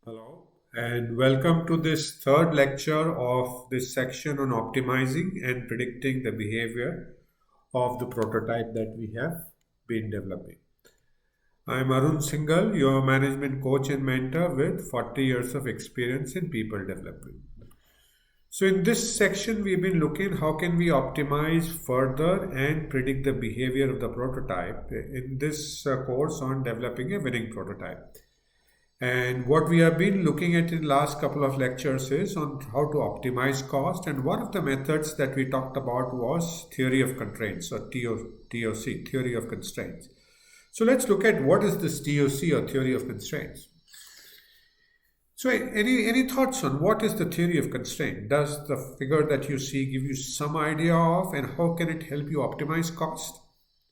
Hello, and welcome to this third lecture of this section on optimizing and predicting the behavior of the prototype that we have been developing. I'm Arun Singhal, your management coach and mentor with 40 years of experience in people development. So in this section, we've been looking how can we optimize further and predict the behavior of the prototype in this course on developing a winning prototype. And what we have been looking at in the last couple of lectures is on how to optimize cost. And one of the methods that we talked about was theory of constraints or TOC, theory of constraints. So let's look at what is this TOC or theory of constraints. So any thoughts on what is the theory of constraint? Does the figure that you see give you some idea of and how can it help you optimize cost?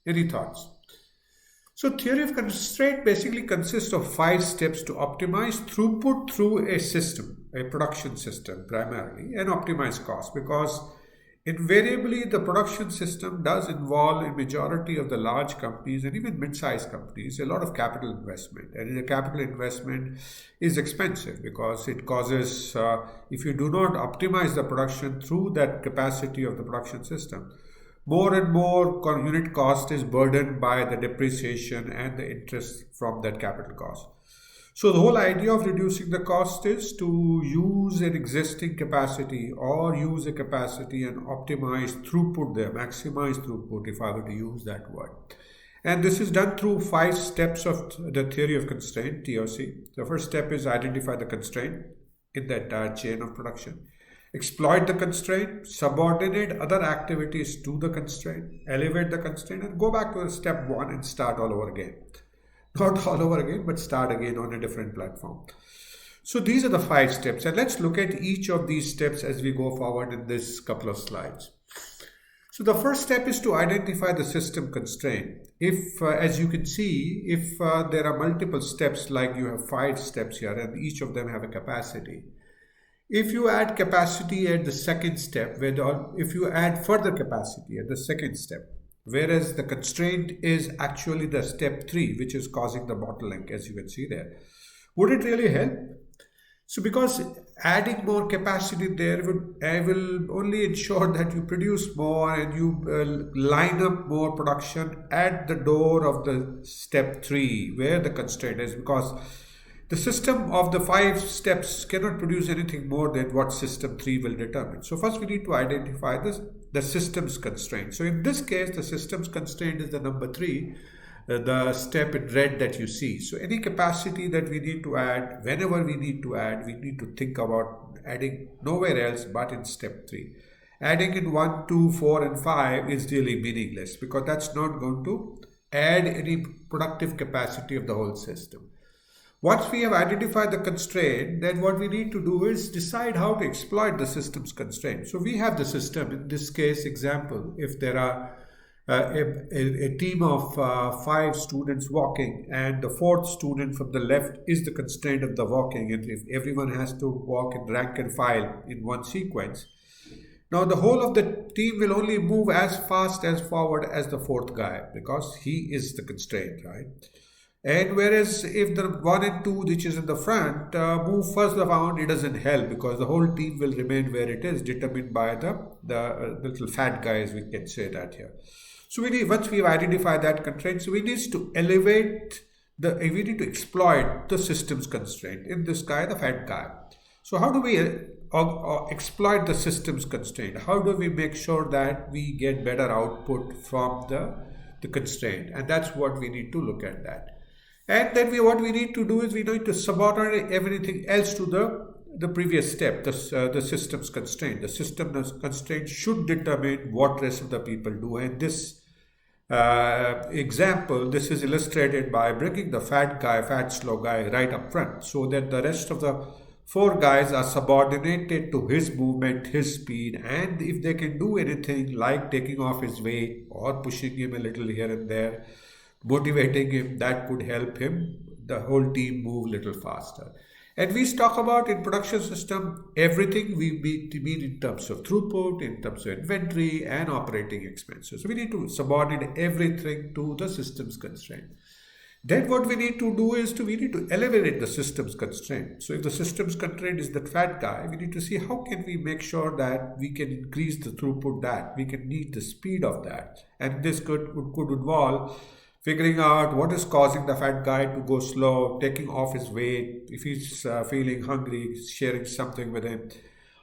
Any thoughts? So theory of constraint basically consists of 5 steps to optimize throughput through a system, a production system primarily, and optimize cost because invariably the production system does involve a majority of the large companies and even mid-sized companies a lot of capital investment, and the capital investment is expensive because it causes if you do not optimize the production through that capacity of the production system, more and more unit cost is burdened by the depreciation and the interest from that capital cost. So the whole idea of reducing the cost is to use an existing capacity or use a capacity and optimize throughput there, maximize throughput if I were to use that word. And this is done through 5 steps of the theory of constraint, TOC. The first step is identify the constraint in the entire chain of production. Exploit the constraint, subordinate other activities to the constraint, elevate the constraint, and go back to step 1 and start all over again. Not all over again, but start again on a different platform. So these are the 5 steps, and let's look at each of these steps as we go forward in this couple of slides. So the first step is to identify the system constraint. If, as you can see, if there are multiple steps, like you have 5 steps here, and each of them have a capacity. If you add capacity at the second step, if you add further capacity at the second step, whereas the constraint is actually the step 3, which is causing the bottleneck, as you can see there, would it really help? So because adding more capacity there will only ensure that you produce more and you line up more production at the door of the step 3, where the constraint is, because the system of the 5 steps cannot produce anything more than what system 3 will determine. So first we need to identify the system's constraint. So in this case, the system's constraint is the number 3, the step in red that you see. So any capacity that we need to add, whenever we need to add, we need to think about adding nowhere else but in step 3. Adding in 1, 2, 4 and 5 is really meaningless because that's not going to add any productive capacity of the whole system. Once we have identified the constraint, then what we need to do is decide how to exploit the system's constraint. So we have the system, in this case example, if there are a team of 5 students walking and the 4th student from the left is the constraint of the walking, and if everyone has to walk in rank and file in one sequence, now the whole of the team will only move as fast as forward as the 4th guy because he is the constraint, right? And whereas if the 1 and 2, which is in the front, move further around, it doesn't help because the whole team will remain where it is, determined by the little fat guys, we can say that here. So once we've identified that constraint, so we need to we need to exploit the system's constraint. In this guy, the fat guy. So how do we exploit the system's constraint? How do we make sure that we get better output from the constraint? And that's what we need to look at that. And then what we need to do is we need to subordinate everything else to the previous step, the system's constraint. The system's constraint should determine what rest of the people do. And this example, this is illustrated by bringing the fat slow guy right up front so that the rest of the 4 guys are subordinated to his movement, his speed, and if they can do anything like taking off his weight or pushing him a little here and there, motivating him, that could help him, the whole team move a little faster. And we talk about in production system, everything we mean in terms of throughput, in terms of inventory and operating expenses. So we need to subordinate everything to the system's constraint. Then what we need to do is we need to eliminate the system's constraint. So if the system's constraint is the fat guy, we need to see how can we make sure that we can increase the throughput, that we can meet the speed of that. And this could involve figuring out what is causing the fat guy to go slow, taking off his weight, if he's feeling hungry, sharing something with him,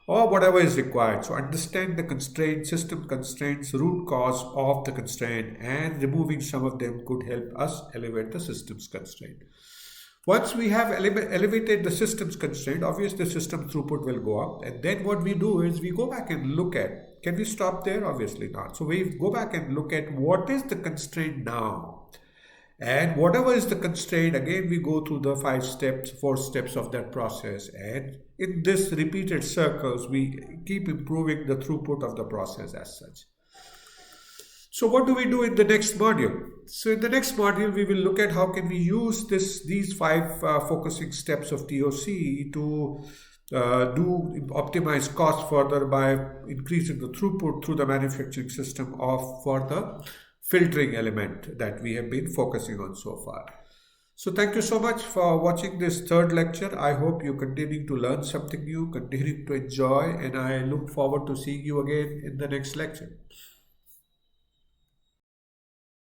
or whatever is required. So understand the constraint, system constraints, root cause of the constraint, and removing some of them could help us elevate the system's constraint. Once we have elevated the system's constraint, obviously the system throughput will go up. And then what we do is we go back and look at, can we stop there? Obviously not. So we go back and look at what is the constraint now. And whatever is the constraint, again, we go through the 4 steps of that process. And in this repeated circles, we keep improving the throughput of the process as such. So what do we do in the next module? So in the next module, we will look at how can we use these 5 focusing steps of TOC to optimize cost further by increasing the throughput through the manufacturing system for the filtering element that we have been focusing on so far. So thank you so much for watching this third lecture. I hope you continue to learn something new, continue to enjoy, and I look forward to seeing you again in the next lecture.